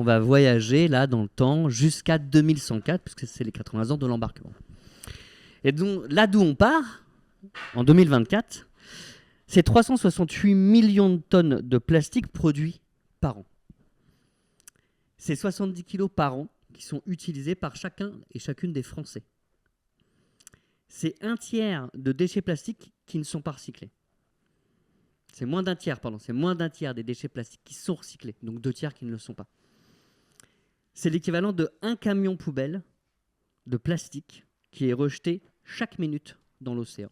On va voyager là dans le temps jusqu'à 2104, puisque c'est les 80 ans de l'embarquement. Et donc là d'où on part, en 2024, c'est 368 millions de tonnes de plastique produits par an. C'est 70 kilos par an qui sont utilisés par chacun et chacune des Français. C'est un tiers de déchets plastiques qui ne sont pas recyclés. C'est moins d'un tiers des déchets plastiques qui sont recyclés, donc 2 tiers qui ne le sont pas. C'est l'équivalent de 1 camion poubelle de plastique qui est rejeté chaque minute dans l'océan.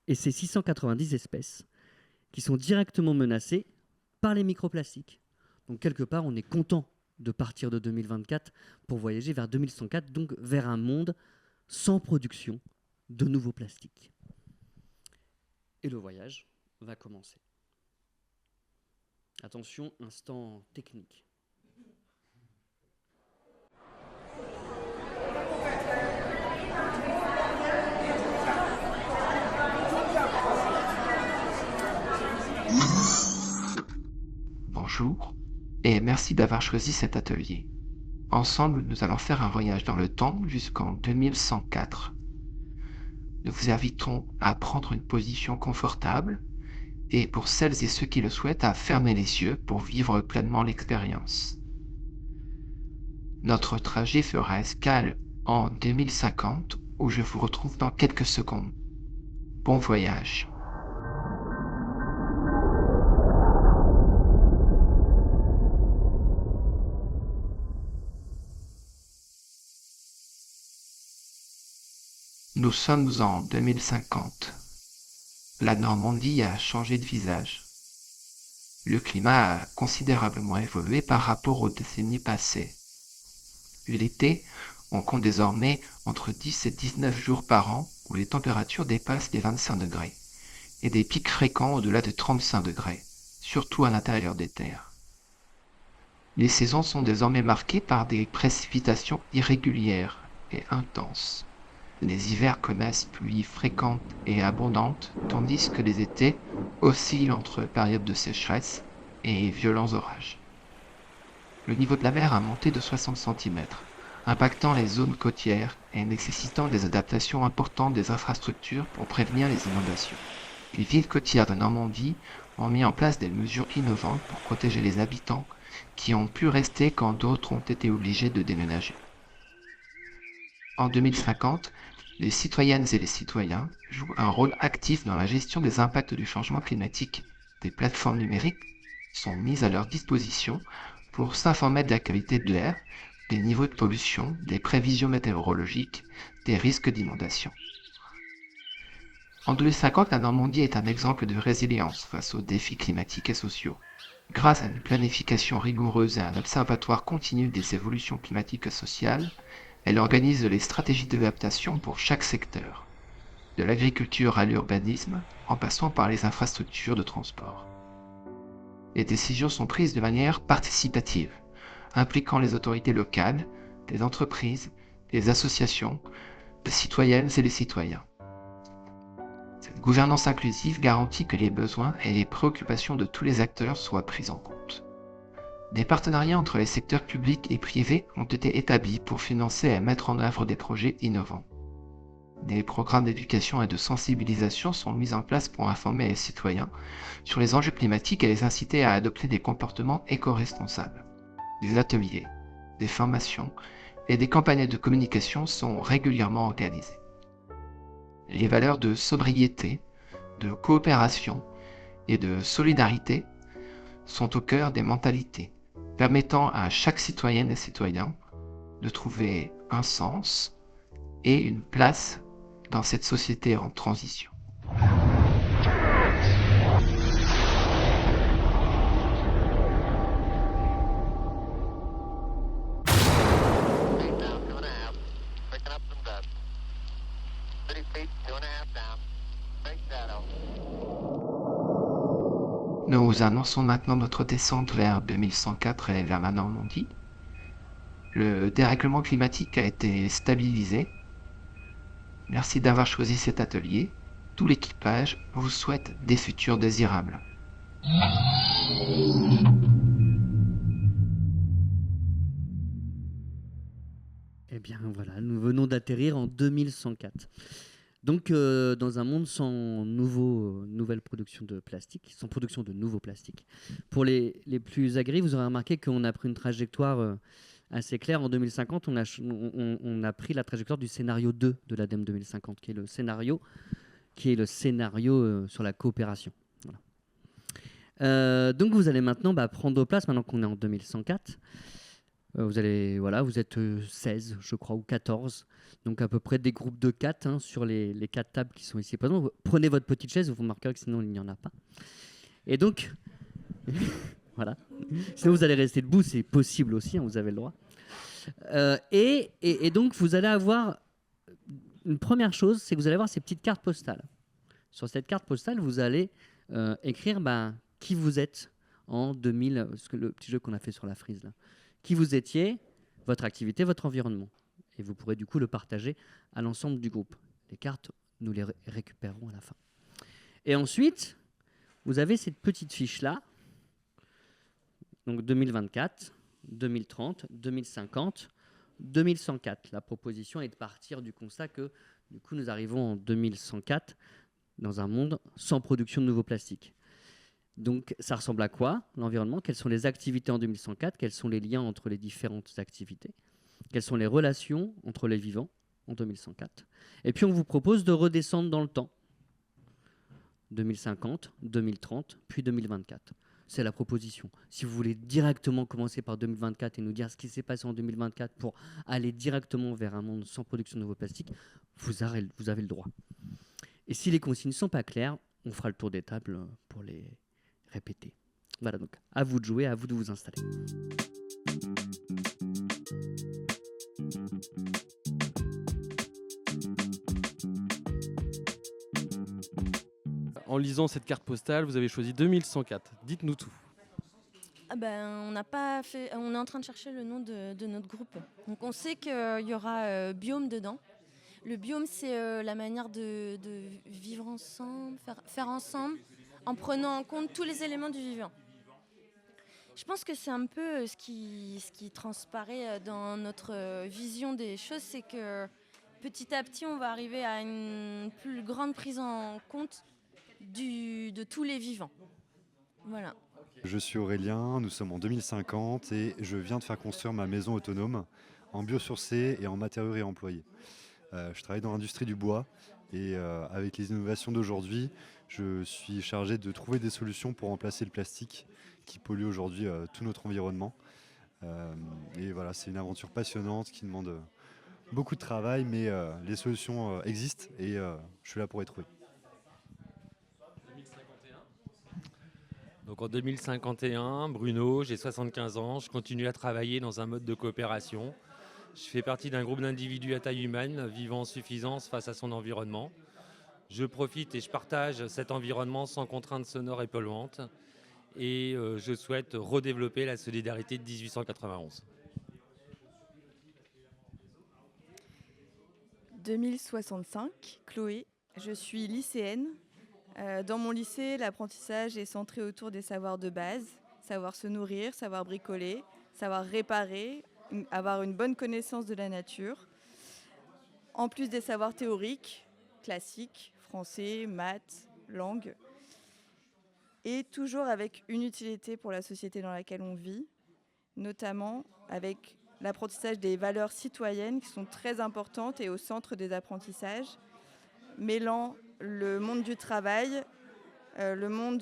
Et c'est 690 espèces qui sont directement menacées par les microplastiques. Donc quelque part, on est content de partir de 2024 pour voyager vers 2104, donc vers un monde sans production de nouveaux plastiques. Et le voyage va commencer. Attention, instant technique. Bonjour, et merci d'avoir choisi cet atelier. Ensemble, nous allons faire un voyage dans le temps jusqu'en 2104. Nous vous invitons à prendre une position confortable et pour celles et ceux qui le souhaitent, à fermer les yeux pour vivre pleinement l'expérience. Notre trajet fera escale en 2050 où je vous retrouve dans quelques secondes. Bon voyage. Nous sommes en 2050. La Normandie a changé de visage. Le climat a considérablement évolué par rapport aux décennies passées. L'été, on compte désormais entre 10 et 19 jours par an où les températures dépassent les 25 degrés et des pics fréquents au-delà de 35 degrés, surtout à l'intérieur des terres. Les saisons sont désormais marquées par des précipitations irrégulières et intenses. Les hivers connaissent pluies fréquentes et abondantes, tandis que les étés oscillent entre périodes de sécheresse et violents orages. Le niveau de la mer a monté de 60 cm, impactant les zones côtières et nécessitant des adaptations importantes des infrastructures pour prévenir les inondations. Les villes côtières de Normandie ont mis en place des mesures innovantes pour protéger les habitants qui ont pu rester quand d'autres ont été obligés de déménager. En 2050, les citoyennes et les citoyens jouent un rôle actif dans la gestion des impacts du changement climatique. Des plateformes numériques sont mises à leur disposition pour s'informer de la qualité de l'air, des niveaux de pollution, des prévisions météorologiques, des risques d'inondation. En 2050, la Normandie est un exemple de résilience face aux défis climatiques et sociaux. Grâce à une planification rigoureuse et à un observatoire continu des évolutions climatiques et sociales, elle organise les stratégies d'adaptation pour chaque secteur, de l'agriculture à l'urbanisme, en passant par les infrastructures de transport. Les décisions sont prises de manière participative, impliquant les autorités locales, les entreprises, les associations, les citoyennes et les citoyens. Cette gouvernance inclusive garantit que les besoins et les préoccupations de tous les acteurs soient pris en compte. Des partenariats entre les secteurs publics et privés ont été établis pour financer et mettre en œuvre des projets innovants. Des programmes d'éducation et de sensibilisation sont mis en place pour informer les citoyens sur les enjeux climatiques et les inciter à adopter des comportements éco-responsables. Des ateliers, des formations et des campagnes de communication sont régulièrement organisées. Les valeurs de sobriété, de coopération et de solidarité sont au cœur des mentalités, permettant à chaque citoyenne et citoyen de trouver un sens et une place dans cette société en transition. Nous annonçons maintenant notre descente vers 2104 et vers la Normandie. Le dérèglement climatique a été stabilisé. Merci d'avoir choisi cet atelier. Tout l'équipage vous souhaite des futurs désirables. Eh bien voilà, nous venons d'atterrir en 2104. Donc dans un monde sans nouvelle production de plastique, sans production de nouveaux plastiques. Pour les plus aguerris, vous aurez remarqué qu'on a pris une trajectoire assez claire. En 2050, on a pris la trajectoire du scénario 2 de l'ADEME 2050, qui est le scénario sur la coopération. Voilà. Donc vous allez maintenant prendre vos places, maintenant qu'on est en 2104. Vous êtes 16, je crois, ou 14. Donc à peu près des groupes de 4 sur les 4 tables qui sont ici présentes. Prenez votre petite chaise, vous remarquerez que sinon il n'y en a pas. Et donc, voilà. Sinon vous allez rester debout, c'est possible aussi, vous avez le droit. Et donc vous allez avoir une première chose, c'est que vous allez avoir ces petites cartes postales. Sur cette carte postale, vous allez écrire qui vous êtes en 2000, le petit jeu qu'on a fait sur la frise là. Qui vous étiez, votre activité, votre environnement. Et vous pourrez du coup le partager à l'ensemble du groupe. Les cartes, nous les récupérerons à la fin. Et ensuite, vous avez cette petite fiche-là. Donc 2024, 2030, 2050, 2104. La proposition est de partir du constat que du coup nous arrivons en 2104 dans un monde sans production de nouveaux plastiques. Donc, ça ressemble à quoi, l'environnement? Quelles sont les activités en 2104? Quels sont les liens entre les différentes activités? Quelles sont les relations entre les vivants en 2104? Et puis, on vous propose de redescendre dans le temps. 2050, 2030, puis 2024. C'est la proposition. Si vous voulez directement commencer par 2024 et nous dire ce qui s'est passé en 2024 pour aller directement vers un monde sans production de nouveaux plastiques, vous avez le droit. Et si les consignes ne sont pas claires, on fera le tour des tables pour les répéter. Voilà, donc à vous de jouer, à vous de vous installer. En lisant cette carte postale, vous avez choisi 2104. Dites-nous tout. On n'a pas fait. On est en train de chercher le nom de notre groupe. Donc on sait qu'il y aura biome dedans. Le biome, c'est la manière de vivre ensemble, faire ensemble, en prenant en compte tous les éléments du vivant. Je pense que c'est un peu ce qui transparaît dans notre vision des choses, c'est que petit à petit, on va arriver à une plus grande prise en compte de tous les vivants. Voilà. Je suis Aurélien, nous sommes en 2050 et je viens de faire construire ma maison autonome en biosourcé et en matériaux réemployés. Je travaille dans l'industrie du bois et avec les innovations d'aujourd'hui, je suis chargé de trouver des solutions pour remplacer le plastique qui pollue aujourd'hui tout notre environnement. Et voilà, c'est une aventure passionnante qui demande beaucoup de travail, mais les solutions existent et je suis là pour les trouver. Donc en 2051, Bruno, j'ai 75 ans, je continue à travailler dans un mode de coopération. Je fais partie d'un groupe d'individus à taille humaine vivant en suffisance face à son environnement. Je profite et je partage cet environnement sans contraintes sonores et polluantes. Et je souhaite redévelopper la solidarité de 1891. 2065, Chloé. Je suis lycéenne. Dans mon lycée, l'apprentissage est centré autour des savoirs de base, savoir se nourrir, savoir bricoler, savoir réparer, avoir une bonne connaissance de la nature. En plus des savoirs théoriques, classiques, français, maths, langue. Et toujours avec une utilité pour la société dans laquelle on vit, notamment avec l'apprentissage des valeurs citoyennes qui sont très importantes et au centre des apprentissages, mêlant le monde du travail, le monde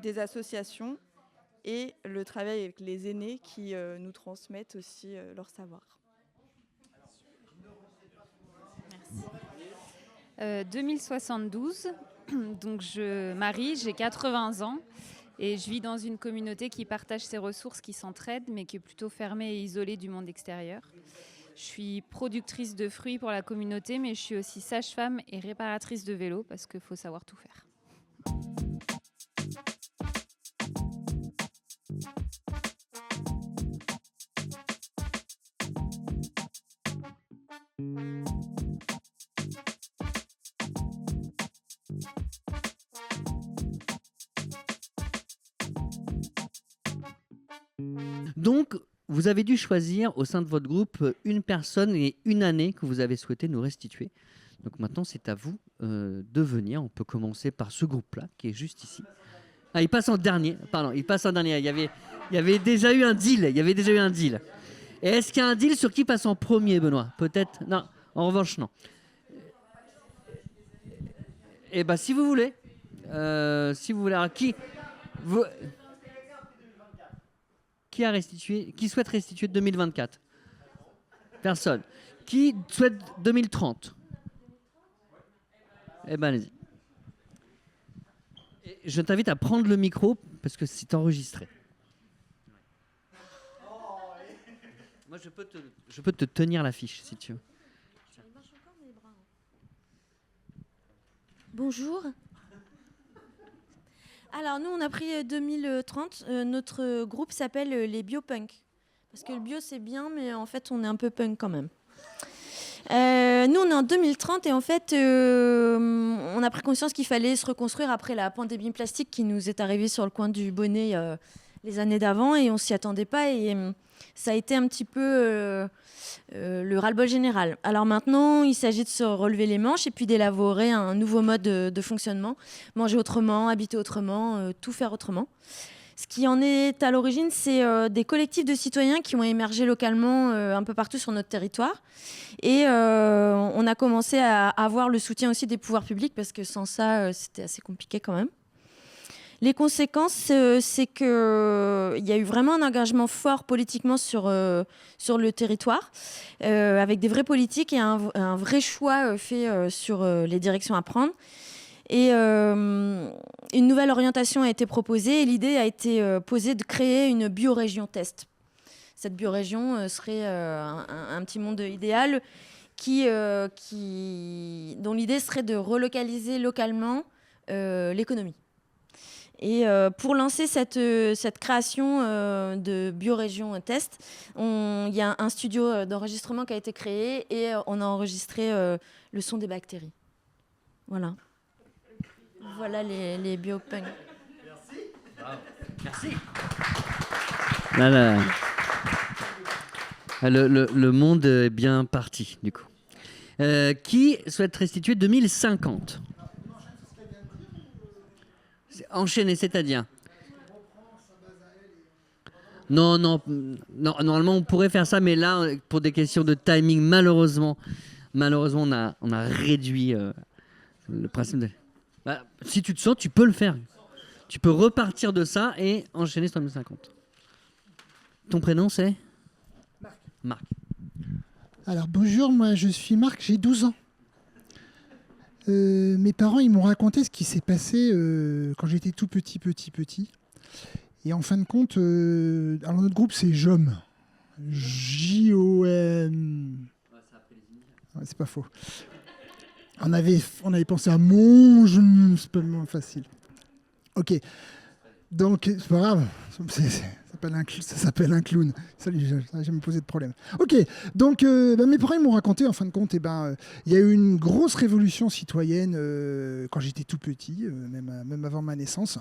des associations et le travail avec les aînés qui nous transmettent aussi leur savoir. Merci. 2072, donc Marie, j'ai 80 ans et je vis dans une communauté qui partage ses ressources, qui s'entraide, mais qui est plutôt fermée et isolée du monde extérieur. Je suis productrice de fruits pour la communauté, mais je suis aussi sage-femme et réparatrice de vélos parce qu'il faut savoir tout faire. Donc, vous avez dû choisir au sein de votre groupe une personne et une année que vous avez souhaité nous restituer. Donc maintenant, c'est à vous de venir. On peut commencer par ce groupe-là, qui est juste ici. Ah, il passe en dernier. Pardon, il passe en dernier. Il y avait déjà eu un deal. Il y avait déjà eu un deal. Et est-ce qu'il y a un deal sur qui passe en premier, Benoît? Peut-être. Non. En revanche, non. Eh bien, si vous voulez. Si vous voulez. Alors, qui souhaite restituer 2024? Personne. Qui souhaite 2030? Eh ben, allez-y. Et je t'invite à prendre le micro parce que c'est enregistré. Moi, je peux te tenir l'affiche si tu veux. Bonjour. Alors nous, on a pris 2030. Notre groupe s'appelle les Biopunks. Parce que le bio, c'est bien, mais en fait, on est un peu punk quand même. Nous, on est en 2030 et en fait, on a pris conscience qu'il fallait se reconstruire après la pandémie plastique qui nous est arrivée sur le coin du bonnet les années d'avant et on s'y attendait pas et ça a été un petit peu le ras-le-bol général. Alors maintenant, il s'agit de se relever les manches et puis d'élaborer un nouveau mode de fonctionnement, manger autrement, habiter autrement, tout faire autrement. Ce qui en est à l'origine, c'est des collectifs de citoyens qui ont émergé localement un peu partout sur notre territoire. Et on a commencé à avoir le soutien aussi des pouvoirs publics parce que sans ça, c'était assez compliqué quand même. Les conséquences, c'est qu'il y a eu vraiment un engagement fort politiquement sur le territoire, avec des vraies politiques et un vrai choix fait sur les directions à prendre. Et une nouvelle orientation a été proposée et l'idée a été posée de créer une biorégion test. Cette biorégion serait un petit monde idéal dont l'idée serait de relocaliser localement l'économie. Et pour lancer cette création de biorégion test, il y a un studio d'enregistrement qui a été créé et on a enregistré le son des bactéries. Voilà. Voilà les biopunks. Merci. Bravo. Merci. Là. Le monde est bien parti, du coup. Qui souhaite restituer 2050? Enchaîner, c'est-à-dire? Non, normalement, on pourrait faire ça, mais là, pour des questions de timing, malheureusement on a réduit le principe de... Bah, si tu te sens, tu peux le faire. Tu peux repartir de ça et enchaîner sur 2050. Ton prénom, c'est Marc. Alors bonjour, moi je suis Marc, j'ai 12 ans. Mes parents, ils m'ont raconté ce qui s'est passé quand j'étais tout petit. Et en fin de compte, alors notre groupe c'est JOM. J-O-M. Ouais, c'est pas faux. On avait pensé à c'est pas facile. Ok. Donc, c'est pas grave. Ça s'appelle un clown. Salut, j'ai jamais posé de problème. Ok, donc mes parents m'ont raconté, en fin de compte, il y a eu une grosse révolution citoyenne quand j'étais tout petit, même avant ma naissance.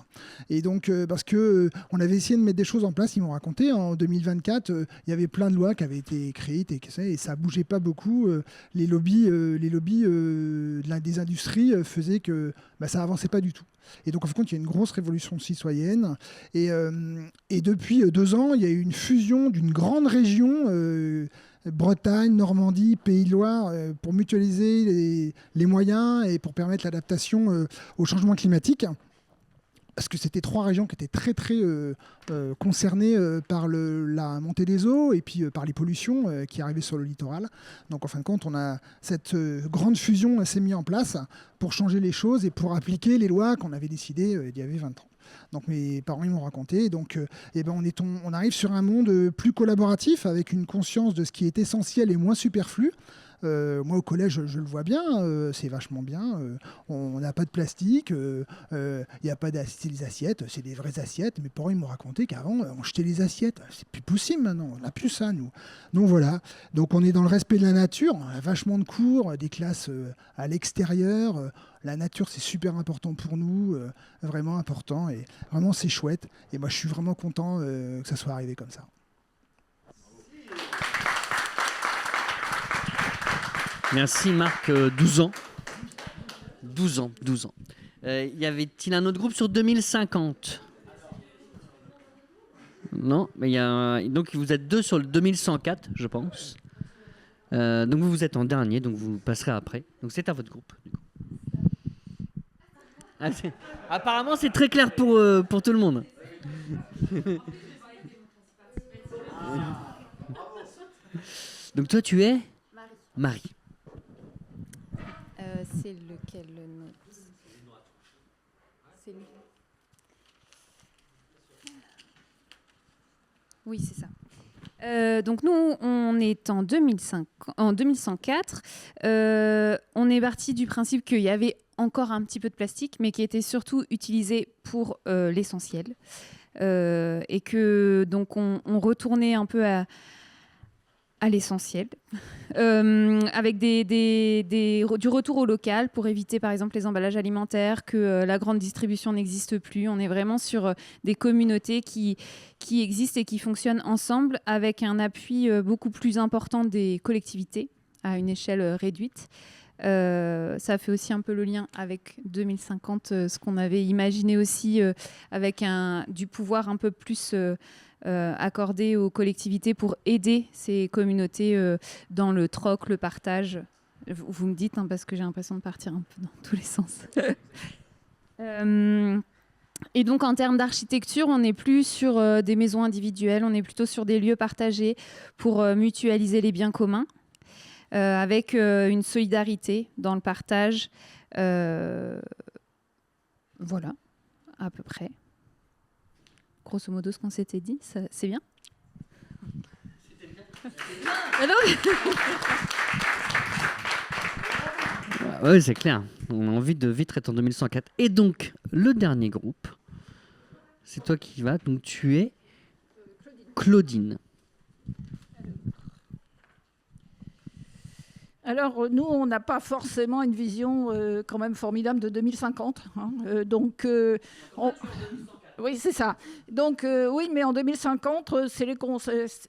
Et donc, parce qu'on avait essayé de mettre des choses en place, ils m'ont raconté, en 2024, il y avait plein de lois qui avaient été créées, et ça bougeait pas beaucoup. Les lobbies des industries faisaient que ça avançait pas du tout. Et donc, en fin de compte, il y a une grosse révolution citoyenne. Et depuis 2 ans, il y a eu une fusion d'une grande région, Bretagne, Normandie, Pays de Loire, pour mutualiser les moyens et pour permettre l'adaptation au changement climatique. Parce que c'était 3 régions qui étaient très concernées par la montée des eaux et puis par les pollutions qui arrivaient sur le littoral. Donc en fin de compte, cette grande fusion s'est mise en place pour changer les choses et pour appliquer les lois qu'on avait décidées il y avait 20 ans. Donc mes parents ils m'ont raconté. Donc on arrive sur un monde plus collaboratif avec une conscience de ce qui est essentiel et moins superflu. Moi, au collège, je le vois bien, c'est vachement bien. On n'a pas de plastique, il n'y a pas des assiettes, c'est des vraies assiettes. Mes parents ils m'ont raconté qu'avant, on jetait les assiettes. C'est plus possible maintenant, on n'a plus ça, nous. Donc voilà, donc on est dans le respect de la nature, on a vachement de cours, des classes à l'extérieur. La nature, c'est super important pour nous, vraiment important. Et vraiment, c'est chouette. Et moi, je suis vraiment content que ça soit arrivé comme ça. Merci Marc, 12 ans. 12 ans. Y avait-il un autre groupe sur 2050 ? Non, mais donc vous êtes deux sur le 2104, je pense. Donc vous êtes en dernier, donc vous passerez après. Donc c'est à votre groupe. Du coup. Apparemment, c'est très clair pour tout le monde. Donc toi, tu es Marie. C'est lequel le nôtre ? C'est lui. Oui, c'est ça. Donc nous, on est en 2104. On est parti du principe qu'il y avait encore un petit peu de plastique, mais qui était surtout utilisé pour l'essentiel. Et que donc on retournait un peu à l'essentiel, avec du retour au local pour éviter par exemple les emballages alimentaires, que la grande distribution n'existe plus. On est vraiment sur des communautés qui existent et qui fonctionnent ensemble avec un appui beaucoup plus important des collectivités à une échelle réduite. Ça fait aussi un peu le lien avec 2050, ce qu'on avait imaginé aussi avec du pouvoir un peu plus accordé aux collectivités pour aider ces communautés dans le troc, le partage. Vous me dites, parce que j'ai l'impression de partir un peu dans tous les sens. Et donc en termes d'architecture, on n'est plus sur des maisons individuelles, on est plutôt sur des lieux partagés pour mutualiser les biens communs. Avec une solidarité dans le partage. Voilà, à peu près. Grosso modo, ce qu'on s'était dit, c'est bien. Oui, c'est clair. On a envie de vite être en 2104. Et donc, le dernier groupe, c'est toi qui vas. Donc, tu es Claudine. Alors, nous, on n'a pas forcément une vision quand même formidable de 2050. Oui, c'est ça. Donc, oui, mais en 2050,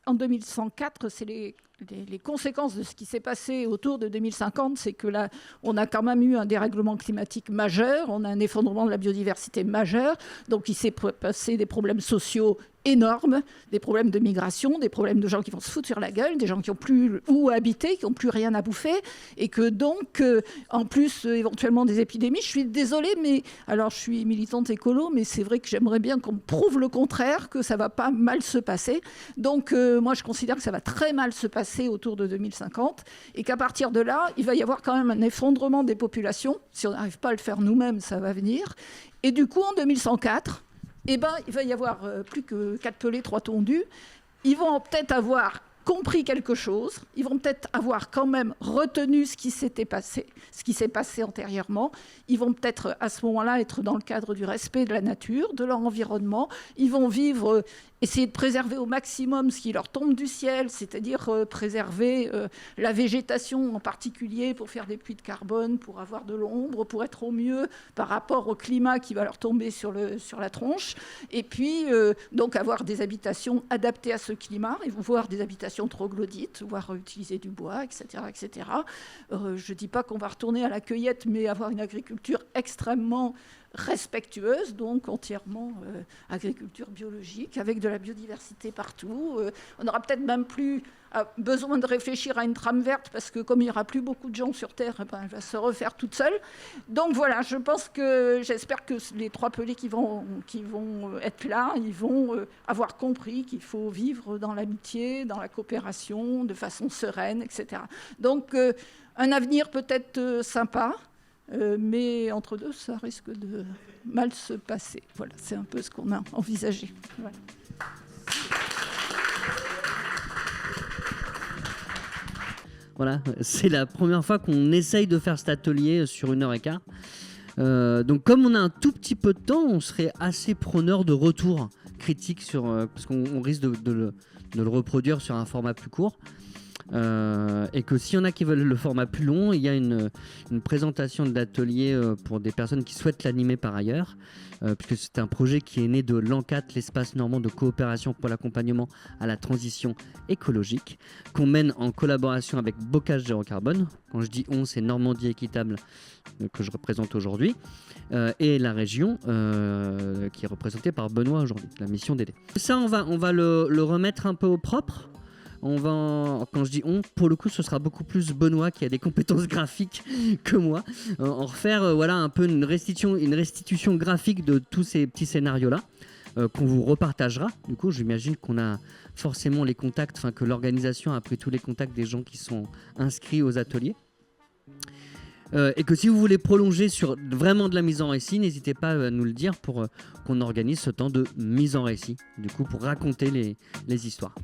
en 2104, c'est les conséquences de ce qui s'est passé autour de 2050, c'est que là, on a quand même eu un dérèglement climatique majeur, on a un effondrement de la biodiversité majeur, donc il s'est passé des problèmes sociaux énormes, des problèmes de migration, des problèmes de gens qui vont se foutre sur la gueule, des gens qui n'ont plus où habiter, qui n'ont plus rien à bouffer, et que donc, en plus, éventuellement des épidémies. Je suis désolée, mais alors je suis militante écolo, mais c'est vrai que j'aimerais bien qu'on me prouve le contraire, que ça ne va pas mal se passer. Donc, moi, je considère que ça va très mal se passer autour de 2050, et qu'à partir de là, il va y avoir quand même un effondrement des populations. Si on n'arrive pas à le faire nous-mêmes, ça va venir. Et du coup, en 2104, il va y avoir plus que 4 pelés, 3 tondus. Ils vont peut-être avoir compris quelque chose. Ils vont peut-être avoir quand même retenu ce qui s'est passé antérieurement. Ils vont peut-être à ce moment-là être dans le cadre du respect de la nature, de leur environnement. Ils vont vivre, essayer de préserver au maximum ce qui leur tombe du ciel, c'est-à-dire préserver la végétation en particulier pour faire des puits de carbone, pour avoir de l'ombre, pour être au mieux par rapport au climat qui va leur tomber sur la tronche. Et puis, donc avoir des habitations adaptées à ce climat. Ils vont voir des habitations troglodytes, voire utiliser du bois, etc. etc. Je ne dis pas qu'on va retourner à la cueillette, mais avoir une agriculture extrêmement respectueuse, donc entièrement agriculture biologique, avec de la biodiversité partout. On n'aura peut-être même plus besoin de réfléchir à une trame verte, parce que comme il n'y aura plus beaucoup de gens sur Terre, elle va se refaire toute seule. Donc voilà, j'espère que les 3 pelés qui vont être là, ils vont avoir compris qu'il faut vivre dans l'amitié, dans la coopération, de façon sereine, etc. Donc un avenir peut-être sympa, mais entre deux, ça risque de mal se passer. Voilà, c'est un peu ce qu'on a envisagé. Voilà. Voilà, c'est la première fois qu'on essaye de faire cet atelier sur 1h15. Donc comme on a un tout petit peu de temps, on serait assez preneur de retours critiques parce qu'on risque de le reproduire sur un format plus court. Et que s'il y en a qui veulent le format plus long, il y a une présentation de l'atelier pour des personnes qui souhaitent l'animer par ailleurs, puisque c'est un projet qui est né de l'ENCAT, l'espace normand de coopération pour l'accompagnement à la transition écologique, qu'on mène en collaboration avec Bocage Zéro Carbone. Quand je dis on, c'est Normandie Équitable que je représente aujourd'hui, et la région qui est représentée par Benoît aujourd'hui, la mission d'aider. Ça, on va le remettre un peu au propre. Quand je dis on, pour le coup, ce sera beaucoup plus Benoît qui a des compétences graphiques que moi. En refaire voilà, un peu une restitution graphique de tous ces petits scénarios-là qu'on vous repartagera. Du coup, j'imagine qu'on a forcément les contacts, enfin que l'organisation a pris tous les contacts des gens qui sont inscrits aux ateliers. Et que si vous voulez prolonger sur vraiment de la mise en récit, n'hésitez pas à nous le dire pour qu'on organise ce temps de mise en récit, du coup pour raconter les histoires.